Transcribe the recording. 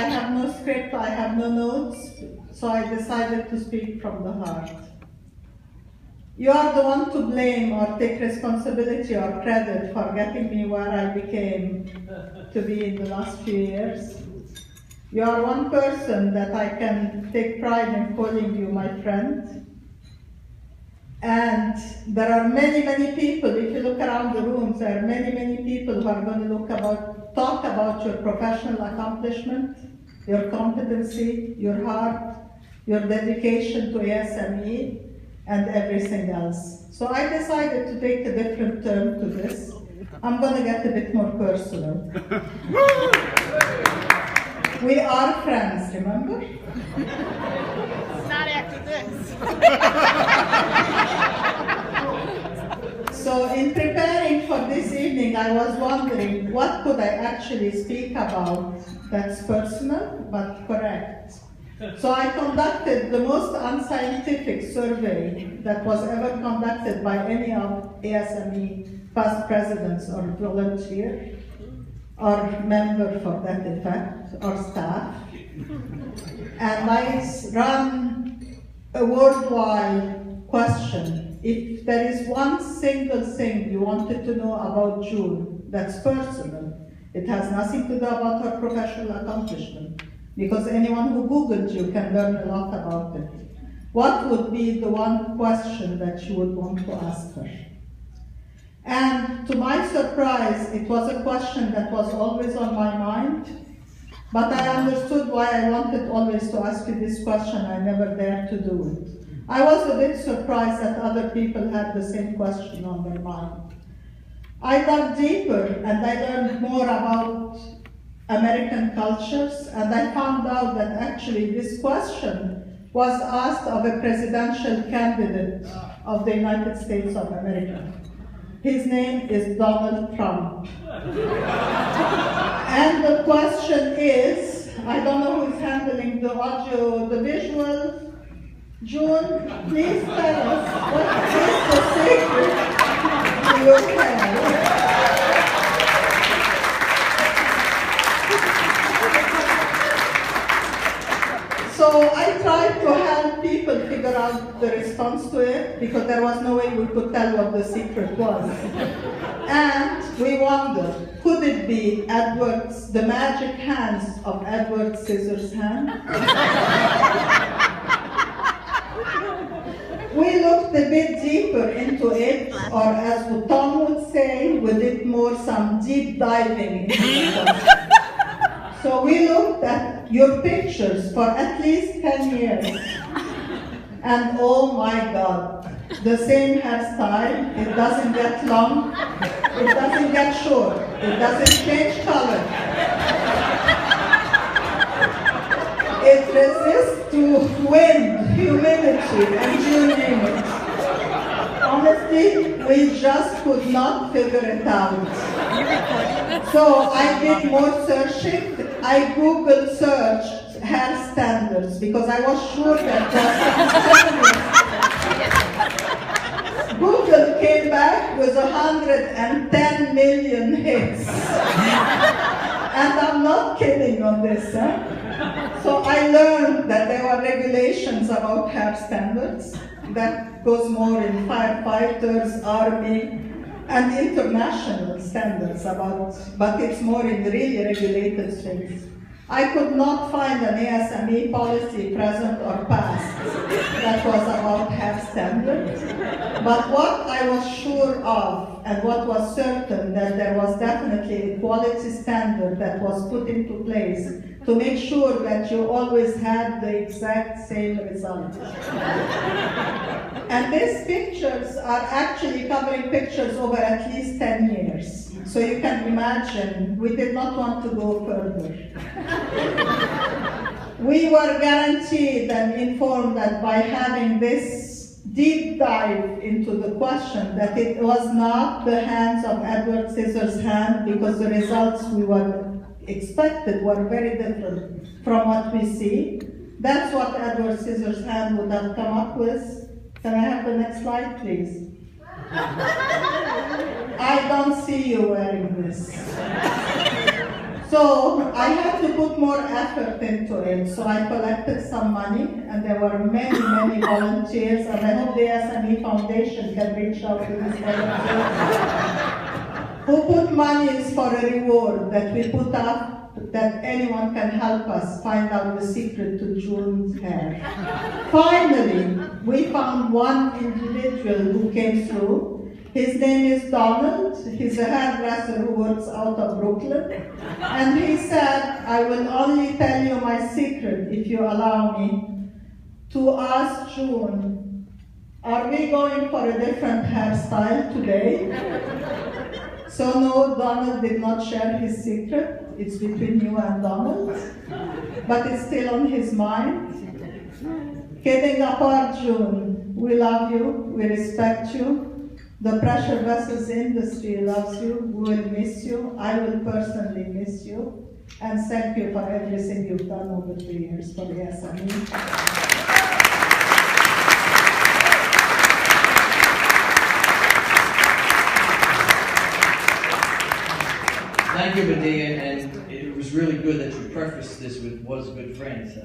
I have no script, I have no notes, so I decided to speak from the heart. You are the one to blame or take responsibility or credit for getting me where I became to be in the last few years. You are one person that I can take pride in calling you my friend. And there are many, many people, if you look around the rooms, there are many, many people who are going to talk about your professional accomplishment, your competency, your heart, your dedication to ASME, and everything else. So I decided to take a different turn to this. I'm going to get a bit more personal. We are friends, remember? Not after this. So in preparing for this evening, I was wondering what could I actually speak about that's personal but correct. So I conducted the most unscientific survey that was ever conducted by any of ASME past presidents or volunteer or member for that effect or staff. And I ran a worldwide question. If there is one single thing you wanted to know about June that's personal, it has nothing to do about her professional accomplishment, because anyone who Googled you can learn a lot about it. What would be the one question that you would want to ask her? And to my surprise, it was a question that was always on my mind, but I understood why I wanted always to ask you this question. I never dared to do it. I was a bit surprised that other people had the same question on their mind. I dug deeper and I learned more about American cultures, and I found out that actually this question was asked of a presidential candidate of the United States of America. His name is Donald Trump. And the question is, I don't know who's handling the audio, the visual. June, please tell us what is the secret to your hair? So I tried to help people figure out the response to it, because there was no way we could tell what the secret was. And we wondered, could it be the magic hands of Edward Scissorhands? We looked a bit deeper into it, or as Tom would say, we did some deep diving into it. So we looked at your pictures for at least 10 years. And oh my God, the same hairstyle. It doesn't get long, it doesn't get short, it doesn't change color. It resists to wind, humidity, and you name it. Honestly, we just could not figure it out. So I did more searching. I Googled searched hair standards, because I was sure that Google came back with 110 million hits. And I'm not kidding on this. So I learned that there were regulations about hair standards that goes more in firefighters, army, and international standards but it's more in really regulated things. I could not find an ASME policy, present or past, that was about hair standards. But what I was sure of, and what was certain, that there was definitely a quality standard that was put into place to make sure that you always had the exact same result. And these pictures are actually covering pictures over at least 10 years. So you can imagine, we did not want to go further. We were guaranteed and informed that by having this deep dive into the question, that it was not the hands of Edward Scissorhands, because the results we were expected were very different from what we see. That's what Edward Scissorhands would have come up with. Can I have the next slide, please? I don't see you wearing this. So I had to put more effort into it. So I collected some money, and there were many, many volunteers, and I hope the SME Foundation can reach out to these volunteers who put monies for a reward that we put up, that anyone can help us find out the secret to June's hair. Finally, we found one individual who came through. His name is Donald. He's a hairdresser who works out of Brooklyn. And he said, I will only tell you my secret if you allow me to ask June, are we going for a different hairstyle today? So no, Donald did not share his secret. It's between you and Donald, but it's still on his mind. Kidding apart, June, we love you, we respect you. The pressure vessels industry loves you, we will miss you. I will personally miss you. And thank you for everything you've done over the years for the SME. Thank you, Medea, and it was really good that you prefaced this with "was a good friend." So.